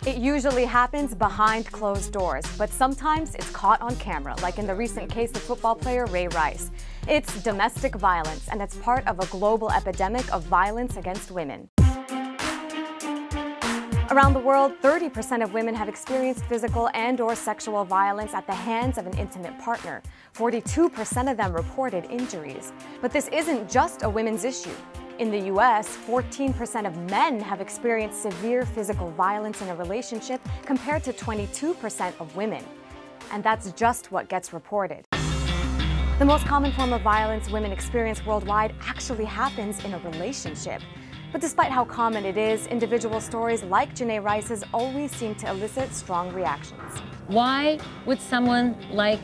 It usually happens behind closed doors, but sometimes it's caught on camera, like in the recent case of football player Ray Rice. It's domestic violence, and it's part of a global epidemic of violence against women. Around the world, 30% of women have experienced physical and/or sexual violence at the hands of an intimate partner. 42% of them reported injuries. But this isn't just a women's issue. In the US, 14% of men have experienced severe physical violence in a relationship compared to 22% of women. And that's just what gets reported. The most common form of violence women experience worldwide actually happens in a relationship. But despite how common it is, individual stories like Janay Rice's always seem to elicit strong reactions. Why would someone like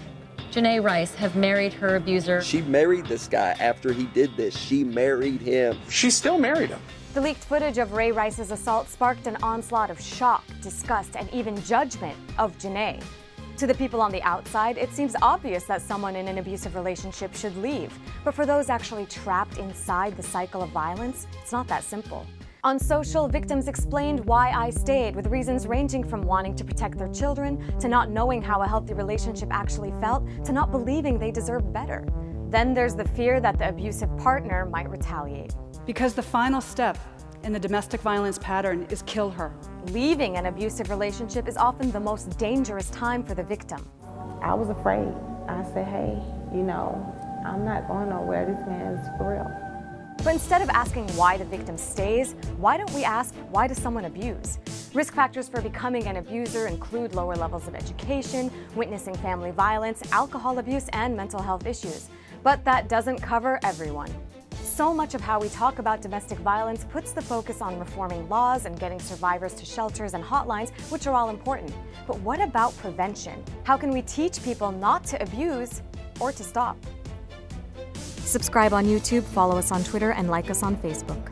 Janay Rice have married her abuser? She married this guy after he did this. She married him. She still married him. The leaked footage of Ray Rice's assault sparked an onslaught of shock, disgust, and even judgment of Janay. To the people on the outside, it seems obvious that someone in an abusive relationship should leave. But for those actually trapped inside the cycle of violence, it's not that simple. On social, victims explained why I stayed, with reasons ranging from wanting to protect their children, to not knowing how a healthy relationship actually felt, to not believing they deserved better. Then there's the fear that the abusive partner might retaliate. Because the final step in the domestic violence pattern is kill her. Leaving an abusive relationship is often the most dangerous time for the victim. I was afraid. I said, hey, I'm not going nowhere. This man is for real. But instead of asking why the victim stays, why don't we ask, why does someone abuse? Risk factors for becoming an abuser include lower levels of education, witnessing family violence, alcohol abuse, and mental health issues. But that doesn't cover everyone. So much of how we talk about domestic violence puts the focus on reforming laws and getting survivors to shelters and hotlines, which are all important. But what about prevention? How can we teach people not to abuse or to stop? Subscribe on YouTube, follow us on Twitter, and like us on Facebook.